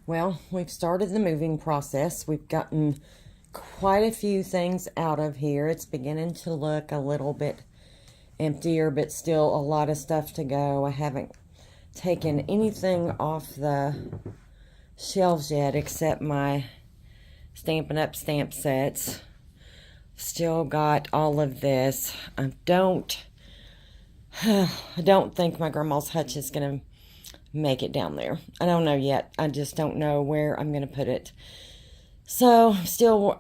Well, we've started the moving process. We've gotten quite a few things out of here. It's beginning to look a little bit emptier, but still a lot of stuff to go. I haven't taken anything off the shelves yet except my Stampin' Up! Stamp sets. Still got all of this. I don't think my grandma's hutch is going to make it down there. I don't know yet. I just don't know where I'm going to put it. So I'm still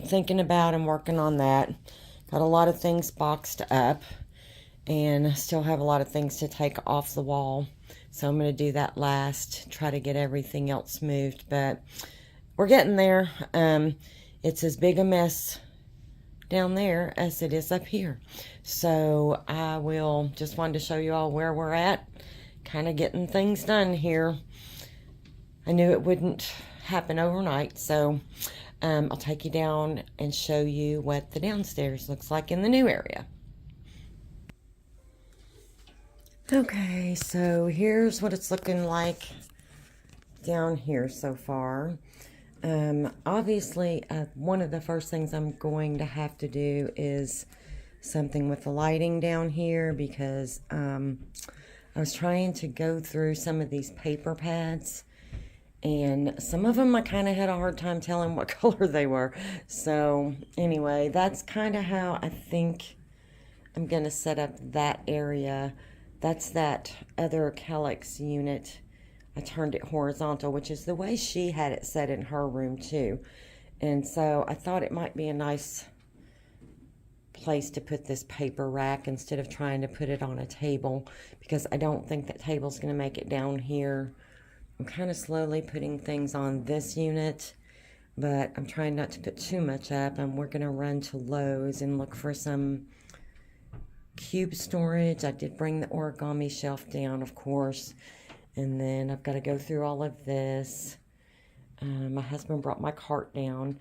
thinking about and working on that. Got a lot of things boxed up and still have a lot of things to take off the wall. So I'm going to do that last, try to get everything else moved. But we're getting there. It's as big a mess down there as it is up here. So I will just wanted to show you all where we're at, kind of getting things done here. I knew it wouldn't happen overnight, so I'll take you down and show you what the downstairs looks like in the new area. Okay, so here's what it's looking like down here so far. Obviously, one of the first things I'm going to have to do is something with the lighting down here because I was trying to go through some of these paper pads and some of them I kind of had a hard time telling what color they were. So anyway, that's kind of how I think I'm going to set up that area. That's that other Calyx unit. I turned it horizontal, which is the way she had it set in her room too. And so I thought it might be a nice place to put this paper rack instead of trying to put it on a table, because I don't think that table's going to make it down here. I'm kind of slowly putting things on this unit, but I'm trying not to put too much up. And we're going to run to Lowe's and look for some cube storage. I did bring the origami shelf down, of course. And then I've got to go through all of this. My husband brought my cart down.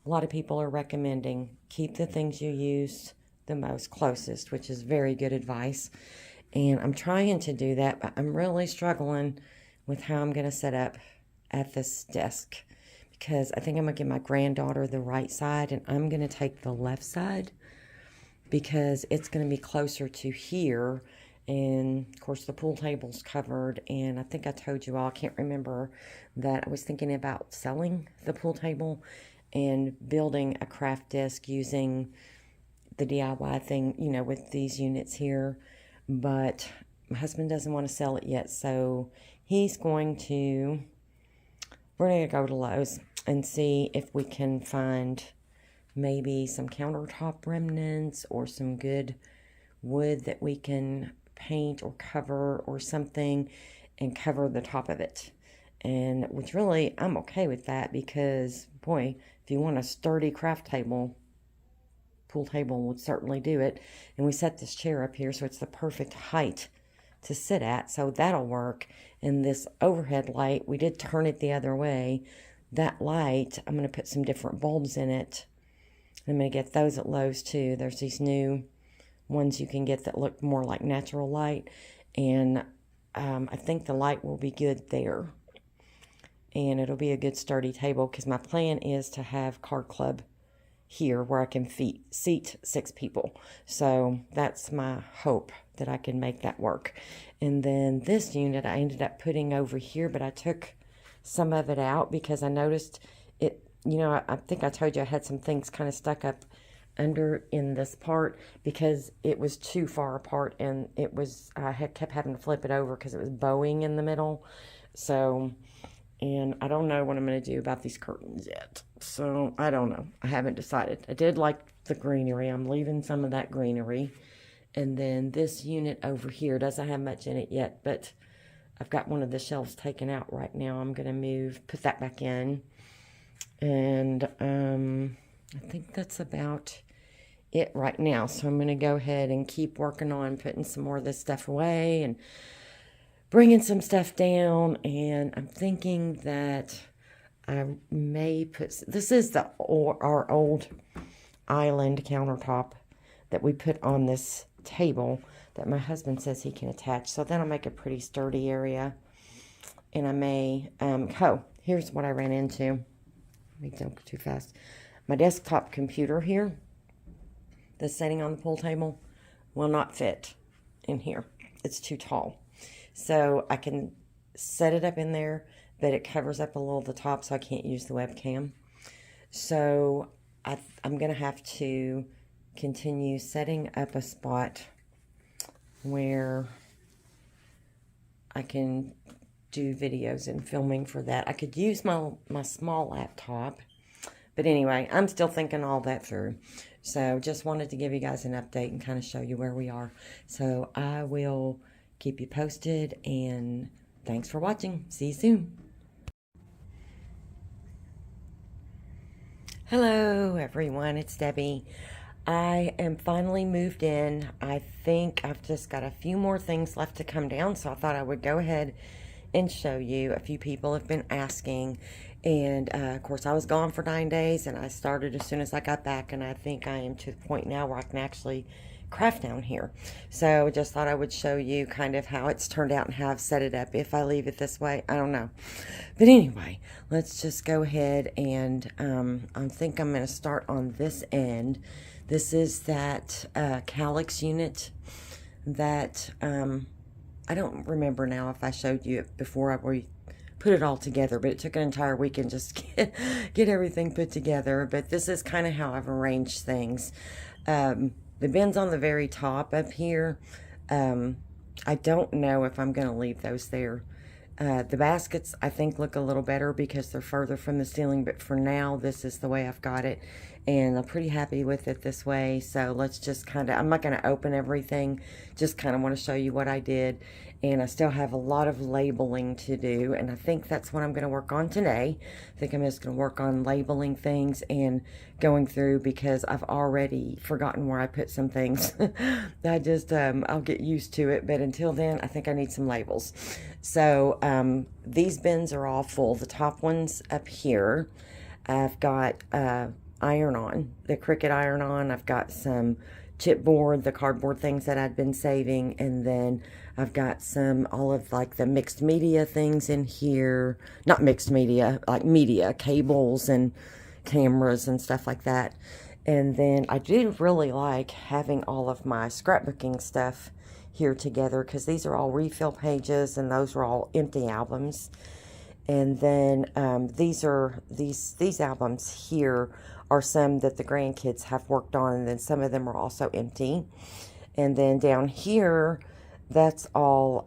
A lot of people are recommending keep the things you use the most closest, which is very good advice. And I'm trying to do that, but I'm really struggling with how I'm going to set up at this desk, because I think I'm going to give my granddaughter the right side and I'm going to take the left side because it's going to be closer to here. And of course the pool table's covered, and I think I told you all, I can't remember, that I was thinking about selling the pool table and building a craft desk using the DIY thing, you know, with these units here. But my husband doesn't want to sell it yet, so we're going to go to Lowe's and see if we can find maybe some countertop remnants or some good wood that we can paint or cover or something and cover the top of it. And which really, I'm okay with that, because boy, if you want a sturdy craft table, pool table would certainly do it. And we set this chair up here so it's the perfect height to sit at, so that'll work. And this overhead light, we did turn it the other way. That light, I'm going to put some different bulbs in it. I'm going to get those at Lowe's too. There's these new ones you can get that look more like natural light, and I think the light will be good there, and it'll be a good sturdy table, because my plan is to have card club here where I can seat 6 people. So that's my hope, that I can make that work. And then this unit I ended up putting over here, but I took some of it out because I noticed it, you know, I think I told you I had some things kind of stuck up under in this part because it was too far apart, and it was, I had kept having to flip it over because it was bowing in the middle. So, and I don't know what I'm going to do about these curtains yet. So I don't know. I haven't decided. I did like the greenery. I'm leaving some of that greenery. And then this unit over here doesn't have much in it yet, but I've got one of the shelves taken out right now. I'm going to put that back in. And I think that's about it right now. So I'm going to go ahead and keep working on putting some more of this stuff away and bringing some stuff down. And I'm thinking that I may put, this is our old island countertop that we put on this table that my husband says he can attach. So that'll make a pretty sturdy area. and I may, oh, here's what I ran into. Let me don't go too fast. My desktop computer here that's sitting on the pool table will not fit in here. It's too tall. So I can set it up in there, but it covers up a little of the top, so I can't use the webcam. So I'm going to have to continue setting up a spot where I can do videos and filming for that. I could use my small laptop, but anyway, I'm still thinking all that through. So just wanted to give you guys an update and kind of show you where we are. So I will keep you posted, and thanks for watching. See you soon. Hello everyone, it's Debbie. I am finally moved in. I think I've just got a few more things left to come down, so I thought I would go ahead and show you. A few people have been asking, and of course I was gone for 9 days, and I started as soon as I got back, and I think I am to the point now where I can actually craft down here. So just thought I would show you kind of how it's turned out and how I've set it up. If I leave it this way, I don't know. But anyway, let's just go ahead and I think I'm going to start on this end. This is that Calyx unit that I don't remember now if I showed you it before we put it all together, but it took an entire weekend just to get everything put together. But this is kind of how I've arranged things. The bins on the very top up here, I don't know if I'm going to leave those there. The baskets, I think, look a little better because they're further from the ceiling, but for now, this is the way I've got it, and I'm pretty happy with it this way. So let's just kind of, I'm not going to open everything, just kind of want to show you what I did, and I still have a lot of labeling to do, and I think that's what I'm going to work on today. I think I'm just going to work on labeling things and going through, because I've already forgotten where I put some things. I just, I'll get used to it, but until then, I think I need some labels. So these bins are all full. The top ones up here, I've got iron-on, the Cricut iron-on. I've got some chipboard, the cardboard things that I'd been saving, and then I've got some, all of like the mixed media things in here. Not mixed media, like media, cables and cameras and stuff like that. And then I do really like having all of my scrapbooking stuff here together, because these are all refill pages and those are all empty albums. And then these albums here are some that the grandkids have worked on, and then some of them are also empty. And then down here, that's all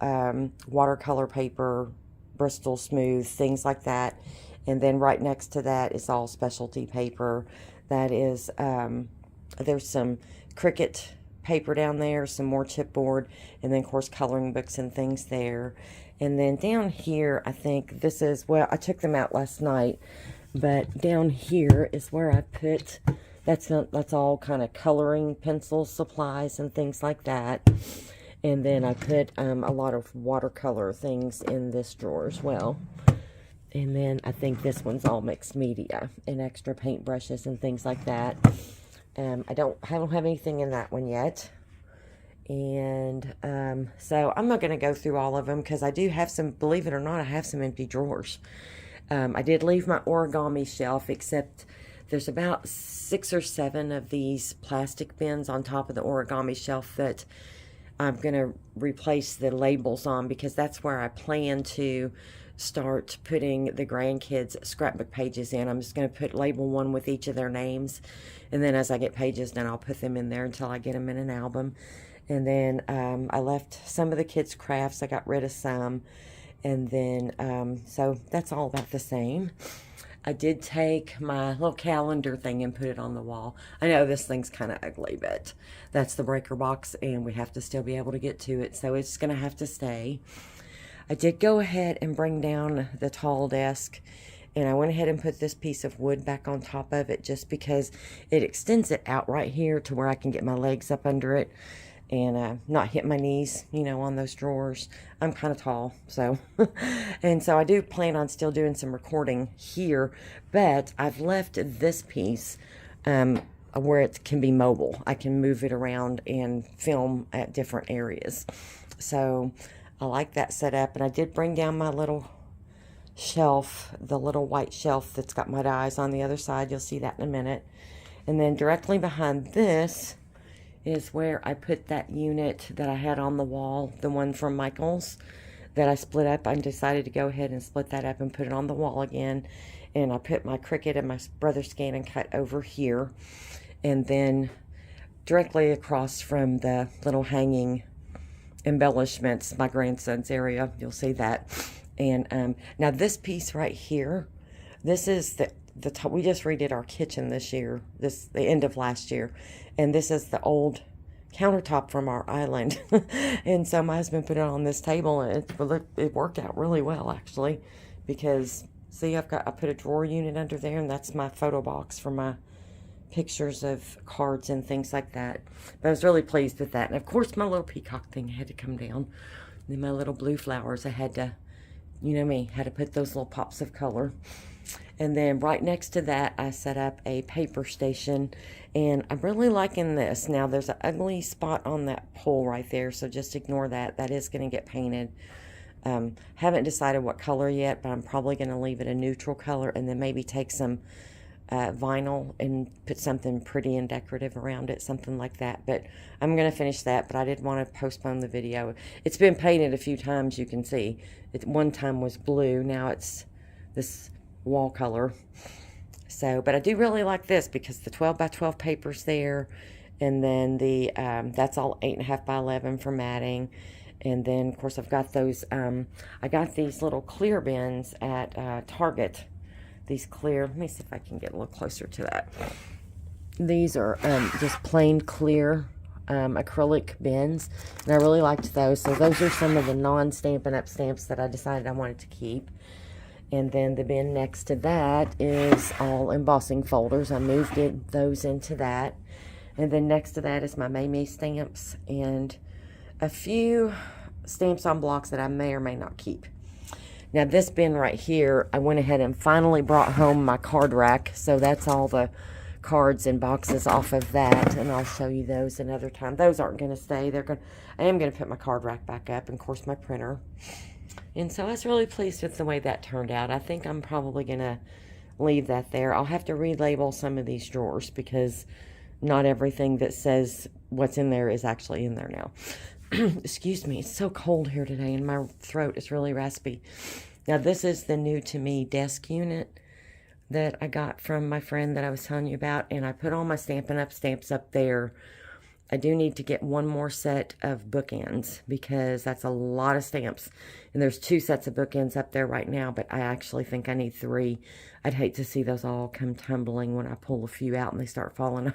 watercolor paper, Bristol Smooth, things like that. And then right next to that is all specialty paper. That is, there's some Cricut paper down there, some more chipboard, and then of course coloring books and things there. And then down here, I think this is, well, I took them out last night, but down here is where I put, that's all kind of coloring pencil supplies and things like that. And then I put a lot of watercolor things in this drawer as well. And then I think this one's all mixed media and extra paintbrushes and things like that. I don't have anything in that one yet. And so I'm not going to go through all of them, because I do have some, believe it or not, I have some empty drawers. I did leave my origami shelf, except there's about 6 or 7 of these plastic bins on top of the origami shelf that I'm going to replace the labels on, because that's where I plan to start putting the grandkids' scrapbook pages in. I'm just going to put label one with each of their names, and then as I get pages done, I'll put them in there until I get them in an album. And then I left some of the kids' crafts. I got rid of some, and then so that's all about the same. I did take my little calendar thing and put it on the wall. I know this thing's kind of ugly, but that's the breaker box, and we have to still be able to get to it, so it's going to have to stay. I did go ahead and bring down the tall desk, and I went ahead and put this piece of wood back on top of it, just because it extends it out right here to where I can get my legs up under it and not hit my knees, you know, on those drawers. I'm kind of tall, so. And so I do plan on still doing some recording here, but I've left this piece where it can be mobile. I can move it around and film at different areas. So I like that setup, and I did bring down my little shelf, the little white shelf that's got mud eyes on the other side. You'll see that in a minute. And then directly behind this is where I put that unit that I had on the wall, the one from Michaels that I split up. I decided to go ahead and split that up and put it on the wall again. And I put my Cricut and my Brother ScanNCut over here. And then directly across from the little hanging embellishments, my grandson's area, you'll see that. And now this piece right here, this is the top. We just redid our kitchen this year, the end of last year, and this is the old countertop from our island. And so my husband put it on this table, and it worked out really well, actually, because see, I put a drawer unit under there, and that's my photo box for my pictures of cards and things like that. But I was really pleased with that. And of course, my little peacock thing had to come down. And then my little blue flowers, I had to, you know me, had to put those little pops of color. And then right next to that, I set up a paper station, and I'm really liking this. Now, there's an ugly spot on that pole right there, so just ignore that. That is going to get painted. Haven't decided what color yet, but I'm probably going to leave it a neutral color, and then maybe take some vinyl and put something pretty and decorative around it, something like that. But I'm going to finish that, but I did want to postpone the video. It's been painted a few times, you can see. One time was blue, now it's this wall color. So, but I do really like this because the 12 by 12 paper's there, and then the that's all 8.5 by 11 for matting. And then of course I've got those I got these little clear bins at Target. These clear, let me see if I can get a little closer to that. These are just plain clear acrylic bins, and I really liked those. So those are some of the non-Stampin' Up! Stamps that I decided I wanted to keep. And then the bin next to that is all embossing folders. I moved those into that. And then next to that is my May stamps and a few stamps on blocks that I may or may not keep. Now this bin right here, I went ahead and finally brought home my card rack. So that's all the cards and boxes off of that, and I'll show you those another time. Those aren't going to stay. I am going to put my card rack back up, and of course my printer. And so I was really pleased with the way that turned out. I think I'm probably going to leave that there. I'll have to relabel some of these drawers because not everything that says what's in there is actually in there now. Excuse me, it's so cold here today and my throat is really raspy. Now this is the new to me desk unit that I got from my friend that I was telling you about, and I put all my Stampin' Up! Stamps up there. I do need to get one more set of bookends because that's a lot of stamps. And there's 2 sets of bookends up there right now, but I actually think I need 3. I'd hate to see those all come tumbling when I pull a few out and they start falling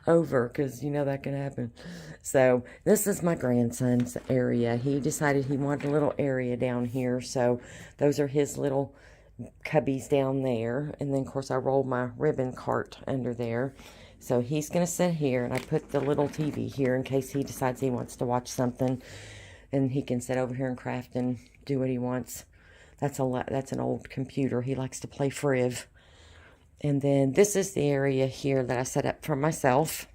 over, because you know that can happen. So this is my grandson's area. He decided he wanted a little area down here, so those are his little cubbies down there. And then of course I rolled my ribbon cart under there. So he's going to sit here, and I put the little TV here in case he decides he wants to watch something, and he can sit over here and craft and do what he wants. That's an old computer. He likes to play Friv. And then this is the area here that I set up for myself.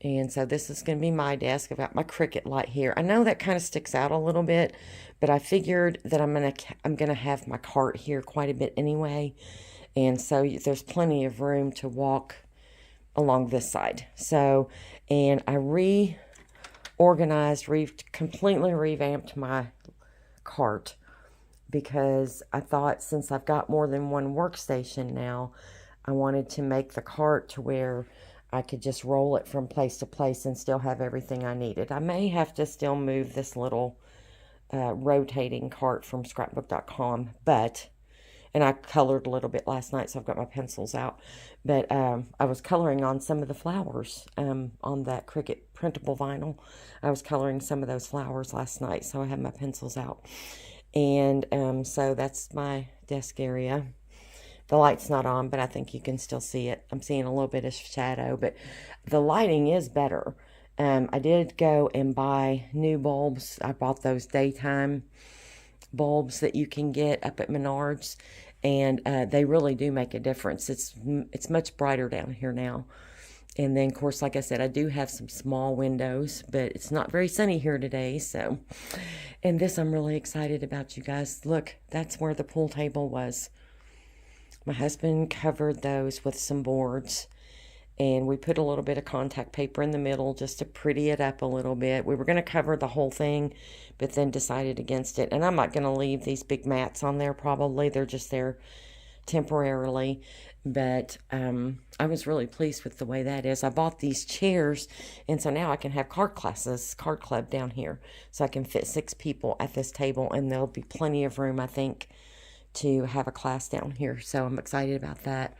And so this is going to be my desk. I've got my Cricut light here. I know that kind of sticks out a little bit, but I figured that I'm going to have my cart here quite a bit anyway. And so there's plenty of room to walk along this side. So, and I completely revamped my cart because I thought since I've got more than one workstation now, I wanted to make the cart to where I could just roll it from place to place and still have everything I needed. I may have to still move this little rotating cart from scrapbook.com, and I colored a little bit last night, so I've got my pencils out. But I was coloring on some of the flowers on that Cricut printable vinyl. I was coloring some of those flowers last night, so I have my pencils out. And so that's my desk area. The light's not on, but I think you can still see it. I'm seeing a little bit of shadow, but the lighting is better. I did go and buy new bulbs. I bought those daytime bulbs that you can get up at Menards, and they really do make a difference. It's much brighter down here now, And then, of course, like I said, I do have some small windows, but it's not very sunny here today. So, and this I'm really excited about, you guys. Look, that's where the pool table was. My husband covered those with some boards, and we put a little bit of contact paper in the middle just to pretty it up a little bit. We were going to cover the whole thing, but then decided against it. And I'm not going to leave these big mats on there probably. They're just there temporarily. But I was really pleased with the way that is. I bought these chairs, and so now I can have card club down here. So I can fit 6 people at this table, and there'll be plenty of room, I think, to have a class down here. So I'm excited about that.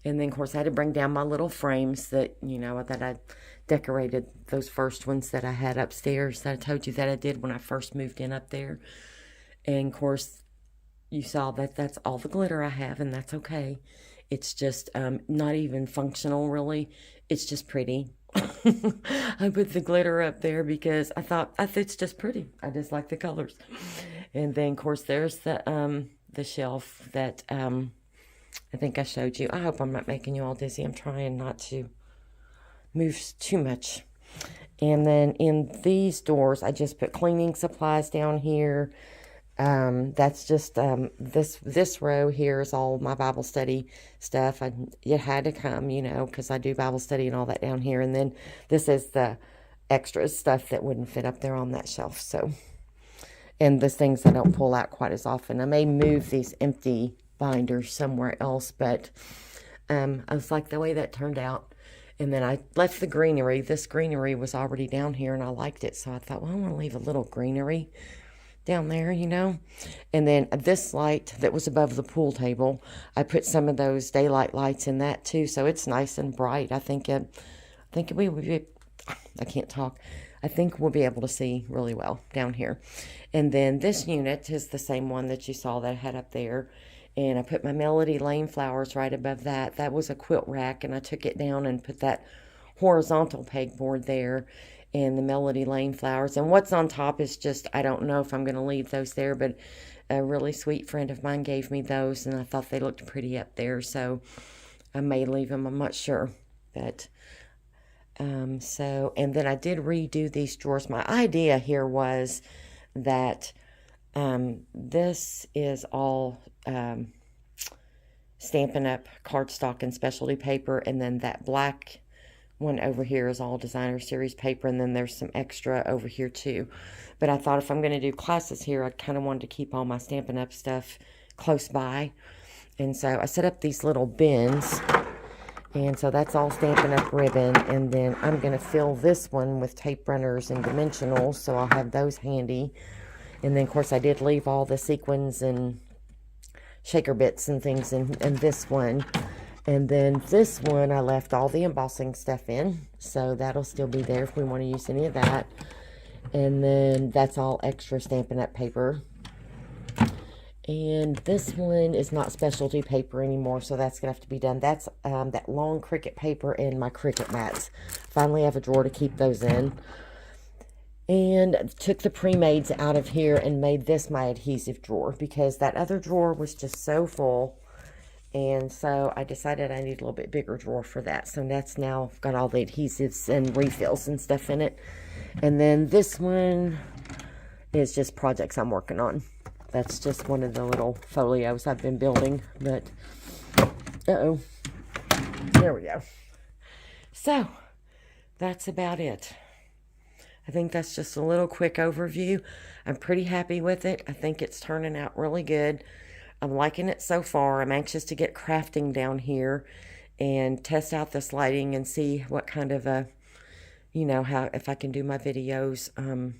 And then, of course, I had to bring down my little frames that, that I decorated, those first ones that I had upstairs that I told you that I did when I first moved in up there. And, of course, you saw that that's all the glitter I have, and that's okay. It's just not even functional, really. It's just pretty. I put the glitter up there because I thought it's just pretty. I just like the colors. And then, of course, there's the shelf that I think I showed you. I hope I'm not making you all dizzy. I'm trying not to move too much. And then in these doors, I just put cleaning supplies down here. That's just this row here is all my Bible study stuff. It had to come, because I do Bible study and all that down here. And then this is the extra stuff that wouldn't fit up there on that shelf. So, and the things I don't pull out quite as often. I may move these empty binders somewhere else, but I was like the way that turned out. And then I left the greenery. This greenery was already down here, and I liked it. So I thought, well, I want to leave a little greenery down there, And then this light that was above the pool table, I put some of those daylight lights in that too, so it's nice and bright. I think we would be, I can't talk. I think we'll be able to see really well down here. And then this unit is the same one that you saw that I had up there. And I put my Melody Lane flowers right above that. That was a quilt rack, and I took it down and put that horizontal pegboard there and the Melody Lane flowers. And what's on top is just, I don't know if I'm going to leave those there, but a really sweet friend of mine gave me those, and I thought they looked pretty up there, so I may leave them. I'm not sure. But, and then I did redo these drawers. My idea here was that this is all Stampin' Up! Cardstock and specialty paper, and then that black one over here is all Designer Series paper, and then there's some extra over here too. But I thought if I'm going to do classes here, I kind of wanted to keep all my Stampin' Up! Stuff close by. And so I set up these little bins, and so that's all Stampin' Up! Ribbon. And then I'm going to fill this one with tape runners and dimensionals, so I'll have those handy. And then, of course, I did leave all the sequins and shaker bits and things in this one. And then this one, I left all the embossing stuff in, so that'll still be there if we want to use any of that. And then that's all extra Stampin' Up! Paper. And this one is not specialty paper anymore, so that's going to have to be done. That's that long Cricut paper and my Cricut mats. Finally have a drawer to keep those in. And took the pre-mades out of here and made this my adhesive drawer, because that other drawer was just so full. And so I decided I need a little bit bigger drawer for that. So that's now got all the adhesives and refills and stuff in it. And then this one is just projects I'm working on. That's just one of the little folios I've been building. But, there we go. So, that's about it. I think that's just a little quick overview. I'm pretty happy with it. I think it's turning out really good. I'm liking it so far. I'm anxious to get crafting down here and test out this lighting and see what kind of how, if I can do my videos,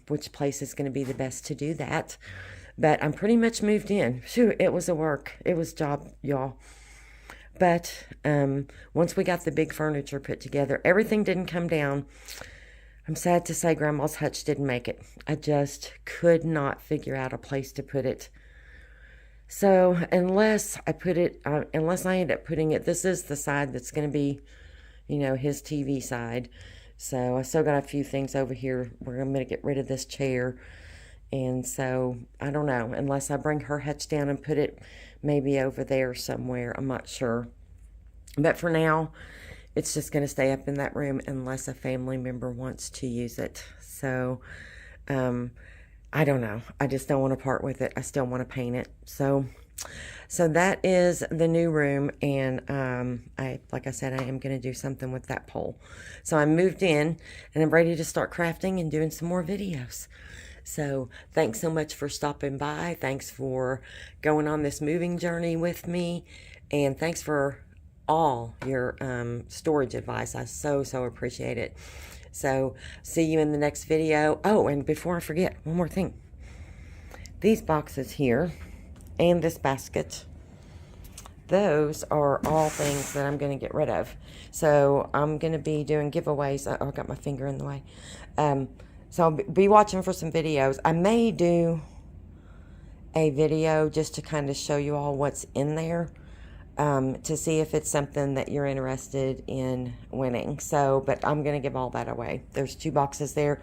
which place is going to be the best to do that. But I'm pretty much moved in. Phew, it was a work. It was a job, y'all. But once we got the big furniture put together, everything didn't come down. I'm sad to say Grandma's hutch didn't make it. I just could not figure out a place to put it. So unless I end up putting it, this is the side that's going to be, his TV side. So I still got a few things over here. We're going to get rid of this chair. And so, I don't know, unless I bring her hutch down and put it maybe over there somewhere. I'm not sure. But for now, it's just going to stay up in that room unless a family member wants to use it. So, I don't know. I just don't want to part with it. I still want to paint it. So that is the new room, and like I said, I am going to do something with that pole. So I moved in, and I'm ready to start crafting and doing some more videos. So thanks so much for stopping by. Thanks for going on this moving journey with me, and thanks for all your storage advice. I so appreciate it. So see you in the next video. Oh, and before I forget, one more thing. These boxes here and this basket, those are all things that I'm going to get rid of. So I'm going to be doing giveaways. Oh, I got my finger in the way. So I'll be watching for some videos. I may do a video just to kind of show you all what's in there, to see if it's something that you're interested in winning. So, but I'm going to give all that away. There's 2 boxes there,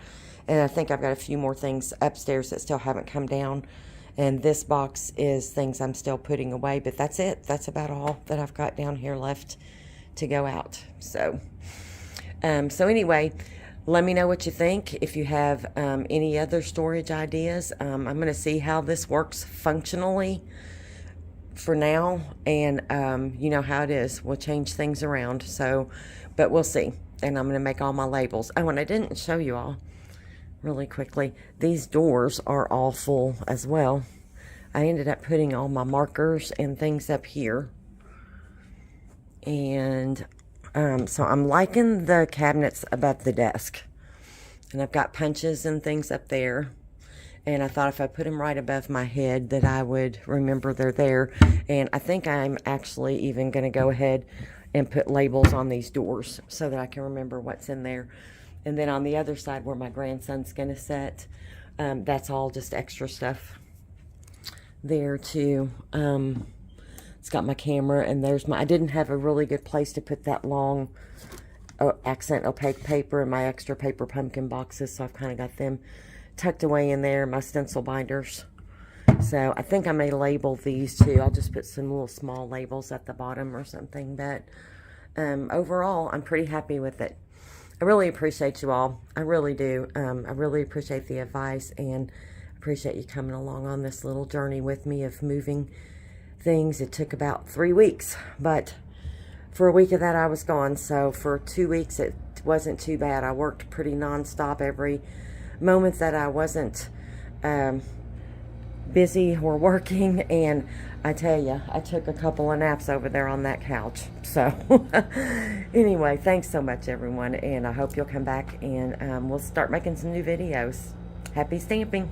and I think I've got a few more things upstairs that still haven't come down. And this box is things I'm still putting away, but that's it. That's about all that I've got down here left to go out. So, so anyway, let me know what you think. If you have any other storage ideas, I'm going to see how this works functionally for now, and you know how it is. We'll change things around. So, but we'll see. And I'm going to make all my labels. Oh, and I didn't show you all really quickly. These doors are all full as well. I ended up putting all my markers and things up here. And so I'm liking the cabinets above the desk. And I've got punches and things up there. And I thought if I put them right above my head that I would remember they're there. And I think I'm actually even going to go ahead and put labels on these doors so that I can remember what's in there. And then on the other side where my grandson's going to sit, that's all just extra stuff there too. It's got my camera, and there's I didn't have a really good place to put that long accent opaque paper and my extra paper pumpkin boxes, so I've kind of got them tucked away in there, my stencil binders. So I think I may label these too. I'll just put some little small labels at the bottom or something, but overall I'm pretty happy with it. I really appreciate you all. I really do. I really appreciate the advice, and appreciate you coming along on this little journey with me of moving things. It took about 3 weeks, but for a week of that I was gone. So for 2 weeks it wasn't too bad. I worked pretty nonstop every moment that I wasn't busy or working, and I tell you, I took a couple of naps over there on that couch. So anyway, thanks so much everyone, and I hope you'll come back, and we'll start making some new videos. Happy stamping.